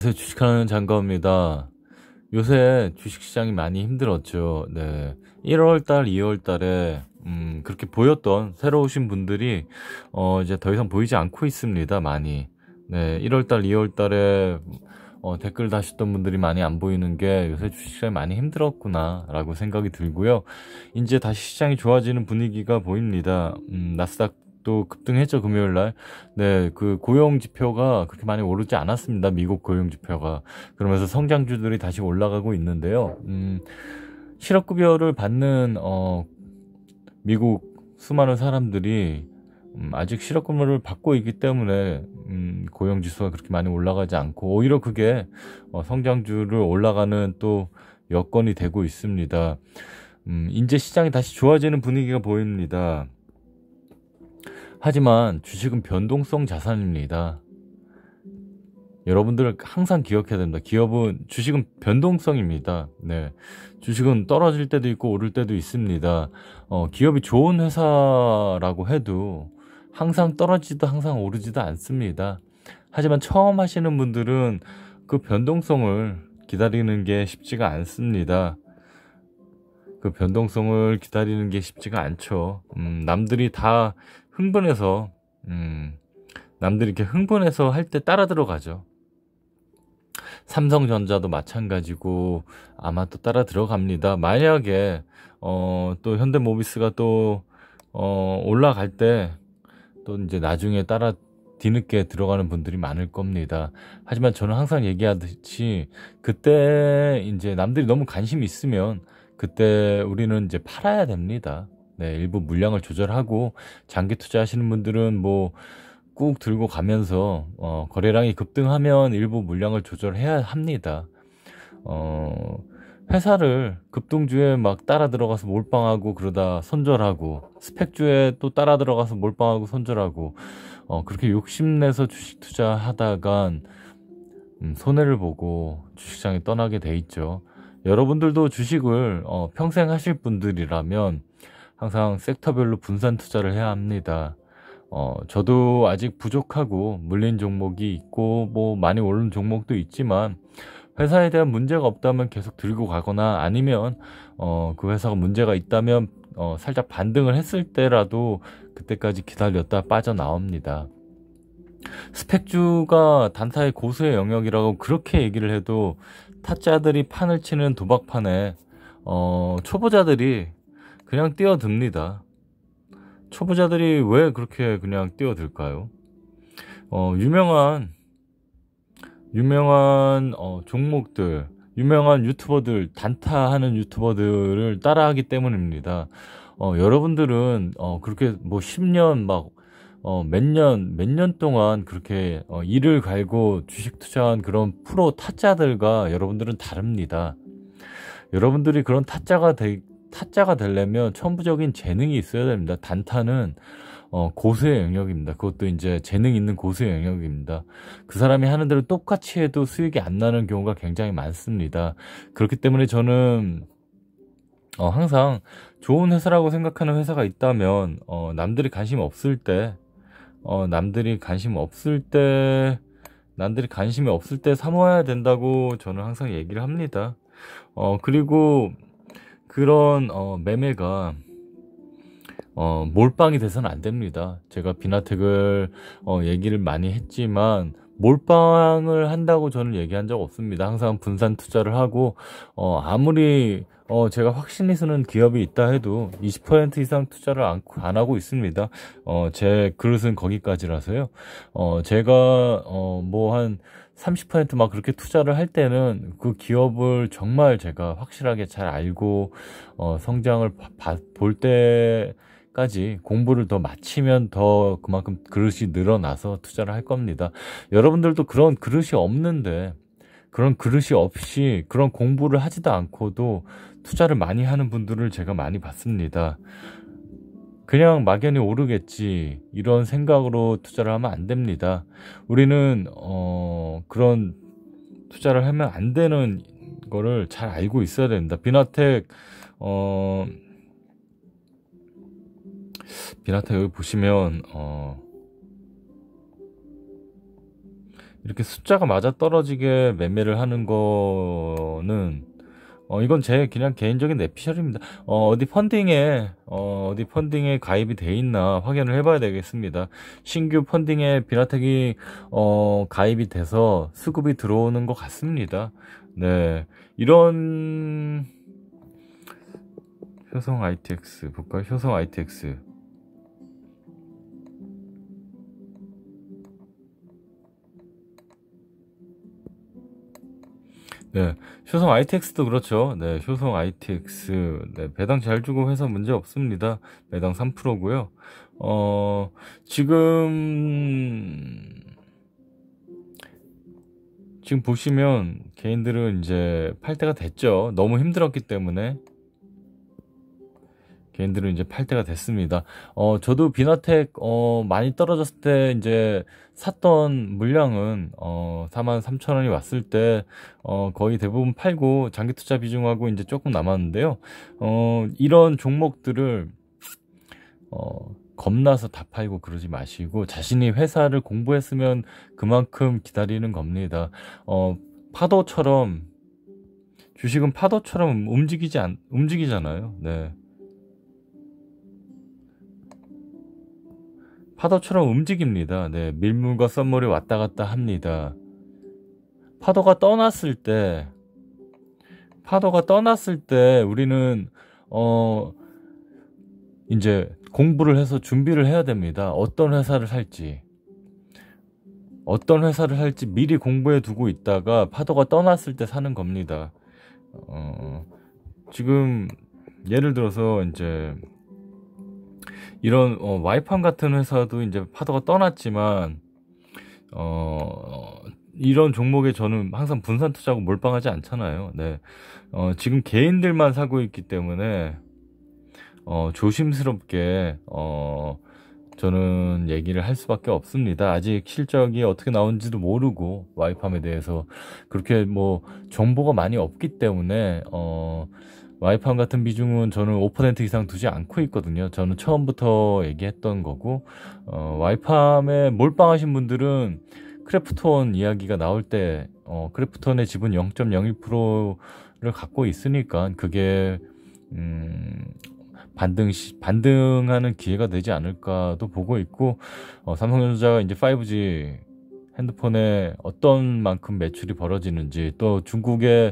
요새 주식하는 장가입니다. 요새 주식시장이 많이 힘들었죠. 네. 1월달, 2월달에 그렇게 보였던 새로 오신 분들이 이제 더 이상 보이지 않고 있습니다. 많이. 네. 1월달, 2월달에 댓글 다셨던 분들이 많이 안 보이는 게 요새 주식시장이 많이 힘들었구나라고 생각이 들고요. 이제 다시 시장이 좋아지는 분위기가 보입니다. 나스닥도 급등했죠, 금요일 날. 네, 그 고용 지표가 그렇게 많이 오르지 않았습니다. 미국 고용 지표가. 그러면서 성장주들이 다시 올라가고 있는데요. 실업급여를 받는 미국 수많은 사람들이 아직 실업급여를 받고 있기 때문에 고용지수가 그렇게 많이 올라가지 않고 오히려 그게 성장주를 올라가는 또 여건이 되고 있습니다. 이제 시장이 다시 좋아지는 분위기가 보입니다. 하지만 주식은 변동성 자산입니다. 여러분들 항상 기억해야 됩니다. 주식은 변동성입니다. 네. 주식은 떨어질 때도 있고 오를 때도 있습니다. 기업이 좋은 회사라고 해도 항상 떨어지지도 항상 오르지도 않습니다. 하지만 처음 하시는 분들은 그 변동성을 기다리는 게 쉽지가 않습니다. 그 변동성을 기다리는 게 쉽지가 않죠. 남들이 다 흥분해서, 남들이 이렇게 흥분해서 할 때 따라 들어가죠. 삼성전자도 마찬가지고 아마 또 따라 들어갑니다. 만약에 또 현대모비스가 또 올라갈 때 또 이제 나중에 따라 뒤늦게 들어가는 분들이 많을 겁니다. 하지만 저는 항상 얘기하듯이 그때 이제 남들이 너무 관심이 있으면 그때 우리는 이제 팔아야 됩니다. 네, 일부 물량을 조절하고 장기 투자하시는 분들은 뭐 꾹 들고 가면서 거래량이 급등하면 일부 물량을 조절해야 합니다. 어, 회사를 급등주에 막 따라 들어가서 몰빵하고 그러다 손절하고 스펙주에 또 따라 들어가서 몰빵하고 손절하고 그렇게 욕심내서 주식 투자하다간 손해를 보고 주식장에 떠나게 돼 있죠. 여러분들도 주식을 평생 하실 분들이라면 항상 섹터별로 분산 투자를 해야 합니다. 저도 아직 부족하고 물린 종목이 있고 뭐 많이 오른 종목도 있지만 회사에 대한 문제가 없다면 계속 들고 가거나 아니면 그 회사가 문제가 있다면 살짝 반등을 했을 때라도 그때까지 기다렸다 빠져나옵니다. 스펙주가 단타의 고수의 영역이라고 그렇게 얘기를 해도 타짜들이 판을 치는 도박판에 초보자들이 그냥 뛰어듭니다. 초보자들이 왜 그렇게 그냥 뛰어들까요? 유명한 종목들, 유명한 유튜버들, 단타하는 유튜버들을 따라하기 때문입니다. 여러분들은 그렇게 뭐 10년 막 몇 년 동안 그렇게 이를 갈고 주식 투자한 그런 프로 타짜들과 여러분들은 다릅니다. 여러분들이 그런 타짜가 되려면 천부적인 재능이 있어야 됩니다. 단타는 고수의 영역입니다. 그것도 이제 재능 있는 고수의 영역입니다. 그 사람이 하는 대로 똑같이 해도 수익이 안 나는 경우가 굉장히 많습니다. 그렇기 때문에 저는 항상 좋은 회사라고 생각하는 회사가 있다면 남들이 관심 없을 때 남들이 관심이 없을 때 사모아야 된다고 저는 항상 얘기를 합니다. 그리고 그런 매매가 몰빵이 돼서는 안 됩니다. 제가 비나텍을 얘기를 많이 했지만 몰빵을 한다고 저는 얘기한 적 없습니다. 항상 분산 투자를 하고 아무리 제가 확신이 서는 기업이 있다 해도 20% 이상 투자를 안 하고 있습니다. 제 그릇은 거기까지라서요. 제가 뭐 한 30%막 그렇게 투자를 할 때는 그 기업을 정말 제가 확실하게 잘 알고 성장을 볼 때까지 공부를 더 마치면 더 그만큼 그릇이 늘어나서 투자를 할 겁니다. 여러분들도 그런 그릇이 없는데 그런 그릇이 없이 그런 공부를 하지도 않고도 투자를 많이 하는 분들을 제가 많이 봤습니다. 그냥 막연히 오르겠지 이런 생각으로 투자를 하면 안 됩니다. 우리는 그런 투자를 하면 안 되는 거를 잘 알고 있어야 됩니다. 비나텍 여기 보시면 이렇게 숫자가 맞아떨어지게 매매를 하는 거는 이건 제 그냥 개인적인 내피셜입니다. 어디 펀딩에 가입이 돼 있나 확인을 해봐야 되겠습니다. 신규 펀딩에 비나텍이 가입이 돼서 수급이 들어오는 것 같습니다. 네, 이런 효성 ITX 볼까요? 효성 ITX. 네, 효성 ITX도 그렇죠. 네, 효성 ITX. 네, 배당 잘 주고 해서 문제 없습니다. 매당 3%고요. 지금 보시면 개인들은 이제 팔 때가 됐죠. 너무 힘들었기 때문에 개인들은 이제 팔 때가 됐습니다. 저도 비나텍 많이 떨어졌을 때 이제 샀던 물량은 43,000원이 왔을 때 거의 대부분 팔고 장기 투자 비중하고 이제 조금 남았는데요. 이런 종목들을 겁나서 다 팔고 그러지 마시고 자신이 회사를 공부했으면 그만큼 기다리는 겁니다. 파도처럼 주식은 파도처럼 움직이잖아요. 네. 파도처럼 움직입니다. 네, 밀물과 썸물이 왔다 갔다 합니다. 파도가 떠났을 때 우리는 이제 공부를 해서 준비를 해야 됩니다. 어떤 회사를 살지 미리 공부해 두고 있다가 파도가 떠났을 때 사는 겁니다. 지금 예를 들어서 이제 이런 와이팜 같은 회사도 이제 파도가 떠났지만 이런 종목에 저는 항상 분산 투자하고 몰빵하지 않잖아요. 네. 지금 개인들만 사고 있기 때문에 조심스럽게 저는 얘기를 할 수밖에 없습니다. 아직 실적이 어떻게 나오는지도 모르고 와이팜에 대해서 그렇게 뭐 정보가 많이 없기 때문에 와이팜 같은 비중은 저는 5% 이상 두지 않고 있거든요. 저는 처음부터 얘기했던 거고 와이팜에 몰빵하신 분들은 크래프톤 이야기가 나올 때 크래프톤의 지분 0.01%를 갖고 있으니까 그게 반등하는 기회가 되지 않을까도 보고 있고 삼성전자가 이제 5G 핸드폰에 어떤 만큼 매출이 벌어지는지 또 중국에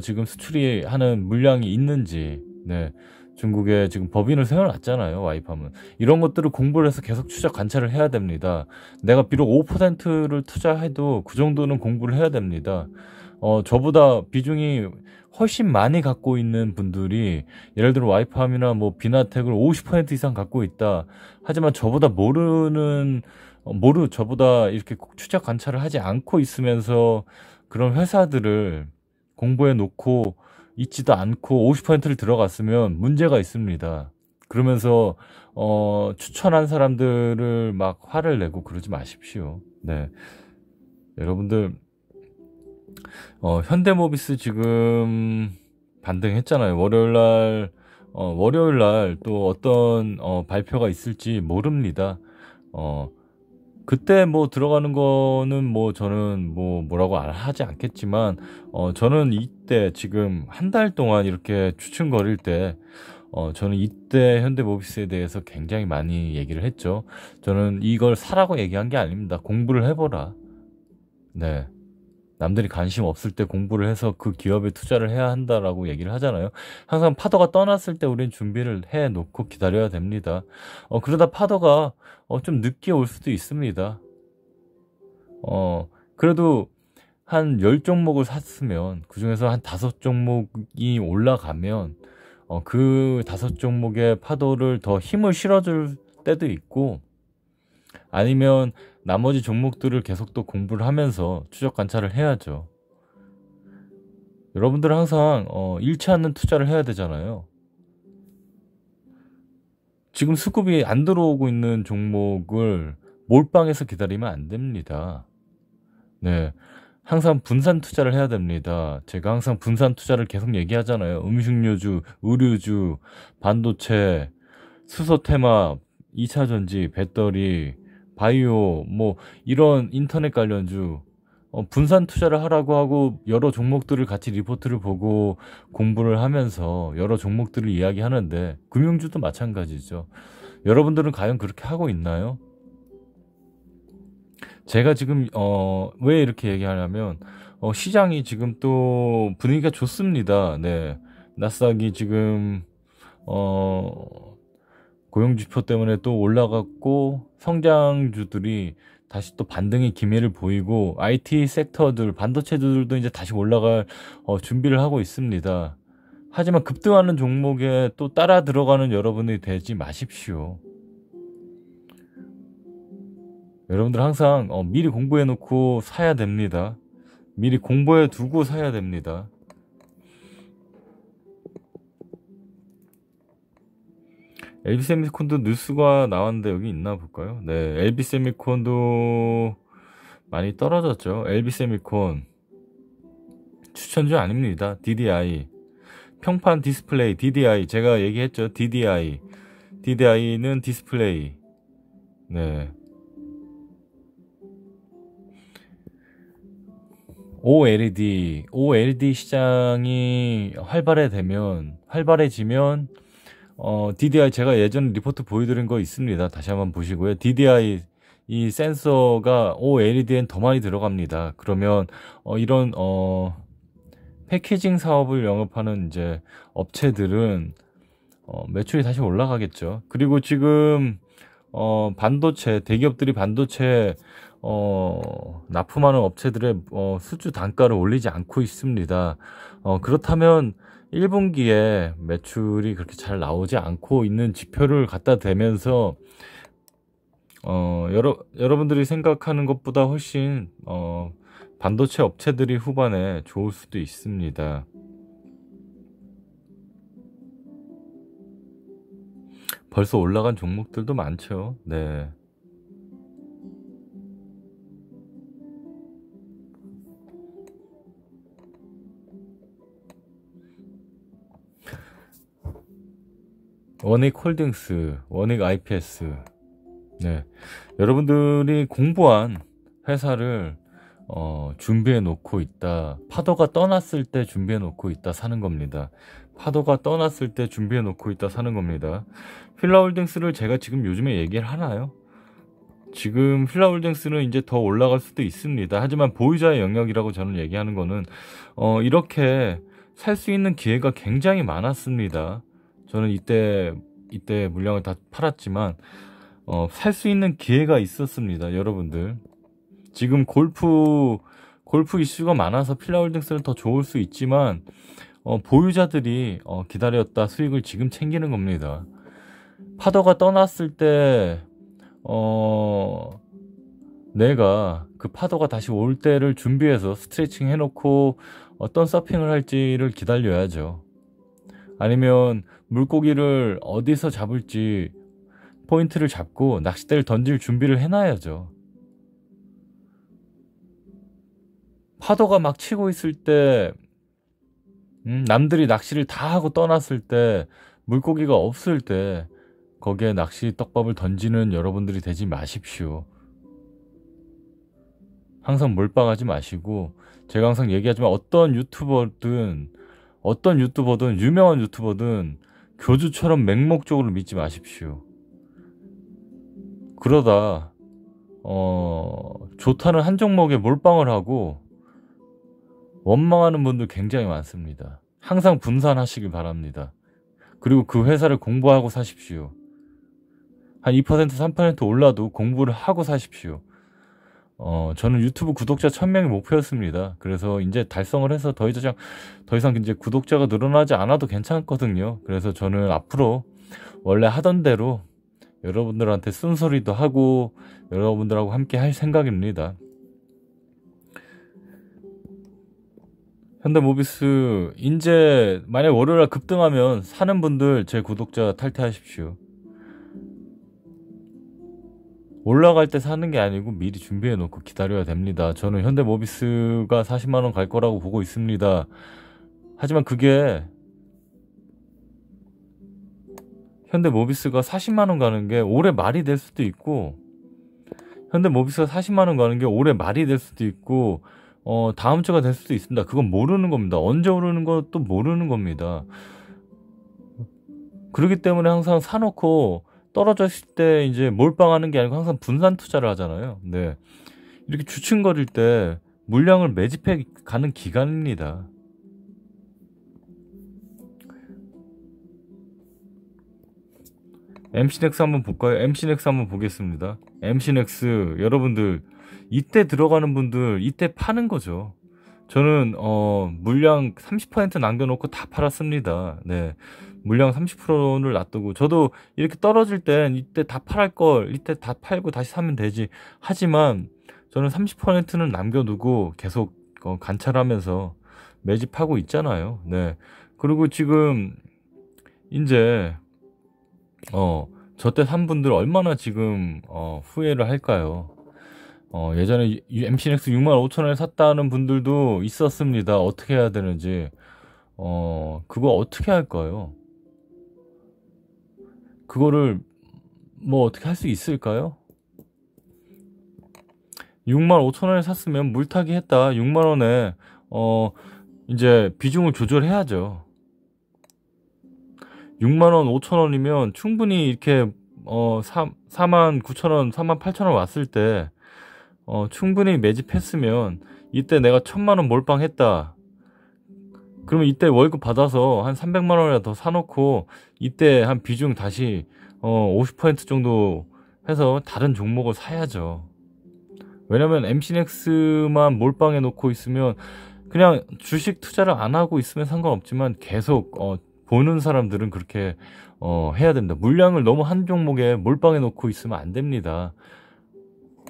지금 수출이 하는 물량이 있는지 네, 중국에 지금 법인을 세워놨잖아요. 와이팜은 이런 것들을 공부를 해서 계속 추적 관찰을 해야 됩니다. 내가 비록 5%를 투자해도 그 정도는 공부를 해야 됩니다. 저보다 비중이 훨씬 많이 갖고 있는 분들이 예를 들어 와이팜이나 뭐 비나텍을 50% 이상 갖고 있다. 하지만 저보다 저보다 이렇게 추적 관찰을 하지 않고 있으면서 그런 회사들을 공부해 놓고 있지도 않고 50%를 들어갔으면 문제가 있습니다. 그러면서 추천한 사람들을 막 화를 내고 그러지 마십시오. 네. 여러분들 현대모비스 지금 반등했잖아요. 월요일 날 또 어떤 발표가 있을지 모릅니다. 그때 뭐 들어가는 거는 뭐 저는 뭐라고 하지 않겠지만 저는 이때 지금 한 달 동안 이렇게 추춤거릴 때 저는 이때 현대모비스에 대해서 굉장히 많이 얘기를 했죠. 저는 이걸 사라고 얘기한 게 아닙니다. 공부를 해보라. 네. 남들이 관심 없을 때 공부를 해서 그 기업에 투자를 해야 한다라고 얘기를 하잖아요. 항상 파도가 떠났을 때 우리는 준비를 해 놓고 기다려야 됩니다. 그러다 파도가 좀 늦게 올 수도 있습니다. 그래도 한 10종목을 샀으면 그 중에서 한 5종목이 올라가면 그 5종목의 파도를 더 힘을 실어줄 때도 있고 아니면 나머지 종목들을 계속 또 공부를 하면서 추적 관찰을 해야죠. 여러분들은 항상 잃지 않는 투자를 해야 되잖아요. 지금 수급이 안 들어오고 있는 종목을 몰빵해서 기다리면 안 됩니다. 네, 항상 분산 투자를 해야 됩니다. 제가 항상 분산 투자를 계속 얘기하잖아요. 음식료주, 의류주, 반도체, 수소테마, 2차전지, 배터리, 바이오, 뭐 이런 인터넷 관련주 분산 투자를 하라고 하고 여러 종목들을 같이 리포트를 보고 공부를 하면서 여러 종목들을 이야기하는데 금융주도 마찬가지죠. 여러분들은 과연 그렇게 하고 있나요? 제가 지금 왜 이렇게 얘기하냐면 시장이 지금 또 분위기가 좋습니다. 네. 나스닥이 지금 고용지표 때문에 또 올라갔고 성장주들이 다시 또 반등의 기미를 보이고 IT 섹터들, 반도체들도 이제 다시 올라갈 준비를 하고 있습니다. 하지만 급등하는 종목에 또 따라 들어가는 여러분이 되지 마십시오. 여러분들 항상 미리 공부해 놓고 사야 됩니다. 미리 공부해 두고 사야 됩니다. LB세미콘도 뉴스가 나왔는데 여기 있나 볼까요? 네, LB세미콘도 많이 떨어졌죠. LB세미콘 추천주 아닙니다. DDI 평판 디스플레이 DDI 제가 얘기했죠. DDI는 디스플레이. 네. OLED 시장이 활발해지면 DDI 제가 예전에 리포트 보여드린 거 있습니다. 다시 한번 보시고요. DDI 이 센서가 OLED엔 더 많이 들어갑니다. 그러면 이런 패키징 사업을 영업하는 이제 업체들은 매출이 다시 올라가겠죠. 그리고 지금 반도체 대기업들이 반도체 납품하는 업체들의 수주 단가를 올리지 않고 있습니다. 그렇다면 1분기에 매출이 그렇게 잘 나오지 않고 있는 지표를 갖다 대면서 여러분들이 생각하는 것보다 훨씬 반도체 업체들이 후반에 좋을 수도 있습니다. 벌써 올라간 종목들도 많죠. 네. 원익홀딩스, 원익 IPS. 네. 여러분들이 공부한 회사를 준비해 놓고 있다. 파도가 떠났을 때 준비해 놓고 있다 사는 겁니다. 파도가 떠났을 때 준비해 놓고 있다 사는 겁니다. 필라홀딩스를 제가 지금 요즘에 얘기를 하나요? 지금 필라홀딩스는 이제 더 올라갈 수도 있습니다. 하지만 보유자의 영역이라고 저는 얘기하는 거는 이렇게 살 수 있는 기회가 굉장히 많았습니다. 저는 이때 물량을 다 팔았지만 살 수 있는 기회가 있었습니다. 여러분들 지금 골프 이슈가 많아서 필라홀딩스는 더 좋을 수 있지만 보유자들이 기다렸다 수익을 지금 챙기는 겁니다. 파도가 떠났을 때 내가 그 파도가 다시 올 때를 준비해서 스트레칭 해놓고 어떤 서핑을 할지를 기다려야죠. 아니면 물고기를 어디서 잡을지 포인트를 잡고 낚싯대를 던질 준비를 해놔야죠. 파도가 막 치고 있을 때 남들이 낚시를 다 하고 떠났을 때 물고기가 없을 때 거기에 낚시 떡밥을 던지는 여러분들이 되지 마십시오. 항상 몰빵하지 마시고 제가 항상 얘기하지만 어떤 유튜버든 유명한 유튜버든 교주처럼 맹목적으로 믿지 마십시오. 그러다 좋다는 한 종목에 몰빵을 하고 원망하는 분들 굉장히 많습니다. 항상 분산하시길 바랍니다. 그리고 그 회사를 공부하고 사십시오. 한 2%, 3% 올라도 공부를 하고 사십시오. 저는 유튜브 구독자 1000명이 목표였습니다. 그래서 이제 달성을 해서 더 이상 이제 구독자가 늘어나지 않아도 괜찮거든요. 그래서 저는 앞으로 원래 하던 대로 여러분들한테 쓴소리도 하고 여러분들하고 함께 할 생각입니다. 현대모비스 이제 만약 월요일날 급등하면 사는 분들 제 구독자 탈퇴하십시오. 올라갈 때 사는 게 아니고 미리 준비해 놓고 기다려야 됩니다. 저는 현대모비스가 40만원 갈 거라고 보고 있습니다. 하지만 그게 현대모비스가 40만원 가는 게 올해 말이 될 수도 있고 현대모비스가 40만원 가는 게 올해 말이 될 수도 있고 다음 주가 될 수도 있습니다. 그건 모르는 겁니다. 언제 오르는 것도 모르는 겁니다. 그렇기 때문에 항상 사놓고 떨어졌을 때 이제 몰빵하는 게 아니고 항상 분산 투자를 하잖아요. 네. 이렇게 주춤거릴 때 물량을 매집해 가는 기간입니다. MC넥스 한번 볼까요? MC넥스 한번 보겠습니다. MC넥스 여러분들 이때 들어가는 분들 이때 파는 거죠. 저는 물량 30% 남겨놓고 다 팔았습니다. 네, 물량 30%를 놔두고 저도 이렇게 떨어질 땐 이때 다 팔 걸 이때 다 팔고 다시 사면 되지. 하지만 저는 30%는 남겨두고 계속 관찰하면서 매집하고 있잖아요. 네, 그리고 지금 이제 저때 산 분들 얼마나 지금 후회를 할까요? 예전에 MC넥스 65,000원에 샀다는 분들도 있었습니다. 어떻게 해야 되는지. 그거 어떻게 할까요? 그거를 뭐 어떻게 할 수 있을까요? 65,000원에 샀으면 물타기 했다. 6만원에 이제 비중을 조절해야죠. 6만원, 5천원이면 충분히 이렇게 49,000원, 48,000원 왔을 때 충분히 매집했으면 이때 내가 1,000만원 몰빵했다. 그러면 이때 월급 받아서 한 300만원이라도 더 사놓고 이때 한 비중 다시 50% 정도 해서 다른 종목을 사야죠. 왜냐면 MC넥스만 몰빵해 놓고 있으면 그냥 주식 투자를 안 하고 있으면 상관없지만 계속 보는 사람들은 그렇게 해야 됩니다. 물량을 너무 한 종목에 몰빵해 놓고 있으면 안 됩니다.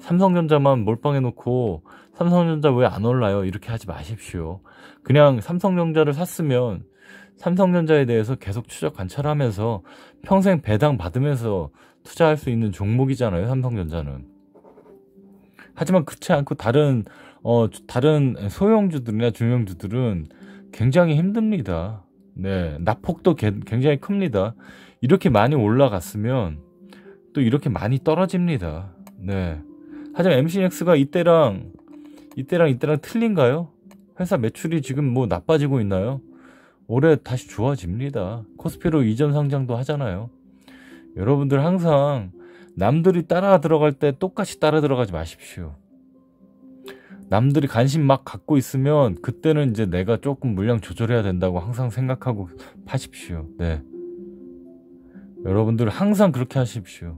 삼성전자만 몰빵해 놓고 삼성전자 왜 안 올라요? 이렇게 하지 마십시오. 그냥 삼성전자를 샀으면 삼성전자에 대해서 계속 추적 관찰하면서 평생 배당 받으면서 투자할 수 있는 종목이잖아요. 삼성전자는. 하지만 그렇지 않고 다른 소형주들이나 중형주들은 굉장히 힘듭니다. 네, 낙폭도 굉장히 큽니다. 이렇게 많이 올라갔으면 또 이렇게 많이 떨어집니다. 네. 하지만 MC넥스가 이때랑 틀린가요? 회사 매출이 지금 뭐 나빠지고 있나요? 올해 다시 좋아집니다. 코스피로 이전 상장도 하잖아요. 여러분들 항상 남들이 따라 들어갈 때 똑같이 따라 들어가지 마십시오. 남들이 관심 막 갖고 있으면 그때는 이제 내가 조금 물량 조절해야 된다고 항상 생각하고 파십시오. 네. 여러분들 항상 그렇게 하십시오.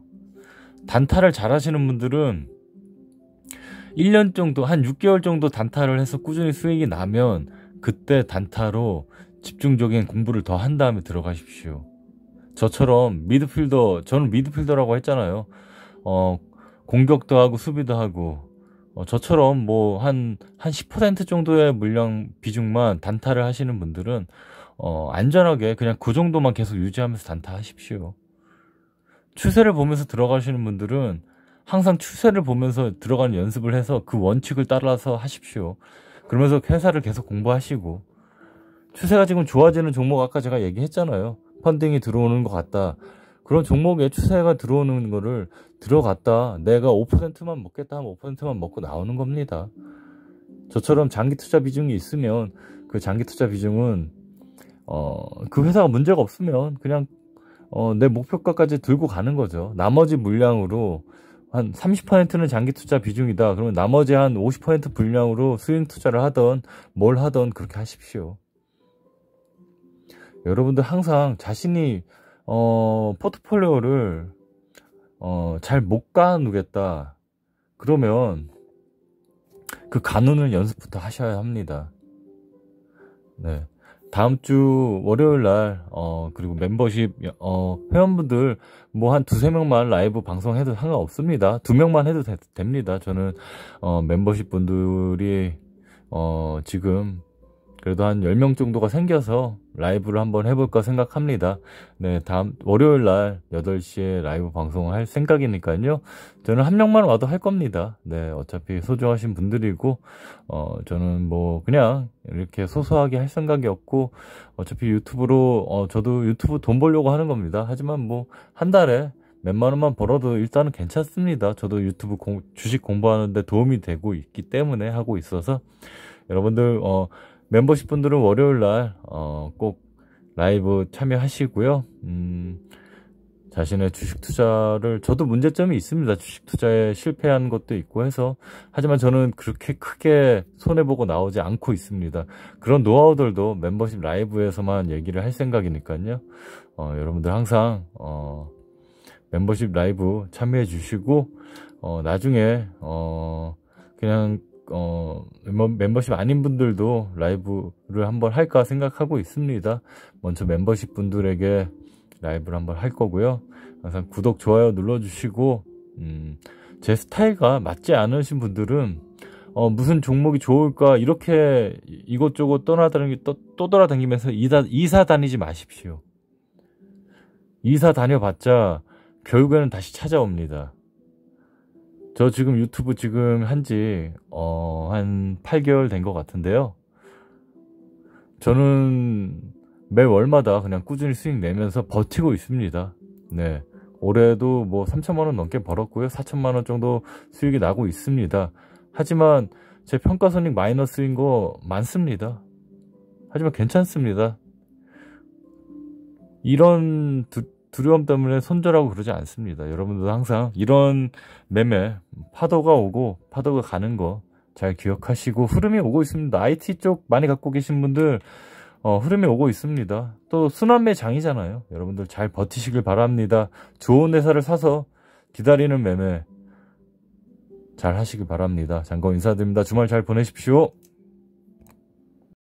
단타를 잘 하시는 분들은 1년 정도, 한 6개월 정도 단타를 해서 꾸준히 수익이 나면 그때 단타로 집중적인 공부를 더 한 다음에 들어가십시오. 저처럼 저는 미드필더라고 했잖아요. 공격도 하고 수비도 하고 저처럼 뭐 한 10% 정도의 물량 비중만 단타를 하시는 분들은 안전하게 그냥 그 정도만 계속 유지하면서 단타 하십시오. 추세를 보면서 들어가시는 분들은 항상 추세를 보면서 들어가는 연습을 해서 그 원칙을 따라서 하십시오. 그러면서 회사를 계속 공부하시고 추세가 지금 좋아지는 종목 아까 제가 얘기했잖아요. 펀딩이 들어오는 것 같다. 그런 종목에 추세가 들어오는 거를 들어갔다. 내가 5%만 먹겠다 하면 5%만 먹고 나오는 겁니다. 저처럼 장기 투자 비중이 있으면 그 장기 투자 비중은 그 회사가 문제가 없으면 그냥 내 목표가까지 들고 가는 거죠. 나머지 물량으로 한 30%는 장기 투자 비중이다. 그러면 나머지 한 50% 분량으로 스윙 투자를 하던 뭘 하던 그렇게 하십시오. 여러분들 항상 자신이 포트폴리오를 잘 못 가누겠다. 그러면 그 가누는 연습부터 하셔야 합니다. 네. 다음 주 월요일 날 그리고 멤버십 회원분들 뭐 한 2-3명만 라이브 방송해도 상관없습니다. 2명만 해도 됩니다. 저는 멤버십 분들이 지금 그래도 한 10명 정도가 생겨서 라이브를 한번 해볼까 생각합니다. 네, 다음 월요일 날 8시에 라이브 방송을 할 생각이니까요. 저는 한 명만 와도 할 겁니다. 네, 어차피 소중하신 분들이고 저는 뭐 그냥 이렇게 소소하게 할 생각이 없고 어차피 유튜브로 저도 유튜브 돈 벌려고 하는 겁니다. 하지만 뭐 한 달에 몇만 원만 벌어도 일단은 괜찮습니다. 저도 유튜브 주식 공부하는데 도움이 되고 있기 때문에 하고 있어서 여러분들 멤버십 분들은 월요일날 꼭 라이브 참여하시고요. 자신의 주식 투자를, 저도 문제점이 있습니다. 주식 투자에 실패한 것도 있고 해서, 하지만 저는 그렇게 크게 손해보고 나오지 않고 있습니다. 그런 노하우들도 멤버십 라이브에서만 얘기를 할 생각이니까요. 여러분들 항상 멤버십 라이브 참여해 주시고, 나중에 그냥 멤버십 아닌 분들도 라이브를 한번 할까 생각하고 있습니다. 먼저 멤버십 분들에게 라이브를 한번 할 거고요. 항상 구독, 좋아요 눌러주시고, 제 스타일과 맞지 않으신 분들은 무슨 종목이 좋을까 이렇게 이것저것 또 돌아다니면서 이사 다니지 마십시오. 이사 다녀봤자 결국에는 다시 찾아옵니다. 저 지금 유튜브 지금 한지 한 8개월 된 것 같은데요. 저는 매 월마다 그냥 꾸준히 수익 내면서 버티고 있습니다. 네, 올해도 뭐 3천만 원 넘게 벌었고요. 4천만 원 정도 수익이 나고 있습니다. 하지만 제 평가손익 마이너스인 거 많습니다. 하지만 괜찮습니다. 이런 두려움 때문에 손절하고 그러지 않습니다. 여러분들도 항상 이런 매매, 파도가 오고 파도가 가는 거 잘 기억하시고, 흐름이 오고 있습니다. IT 쪽 많이 갖고 계신 분들 흐름이 오고 있습니다. 또 순환매 장이잖아요. 여러분들 잘 버티시길 바랍니다. 좋은 회사를 사서 기다리는 매매 잘 하시길 바랍니다. 장거 인사드립니다. 주말 잘 보내십시오.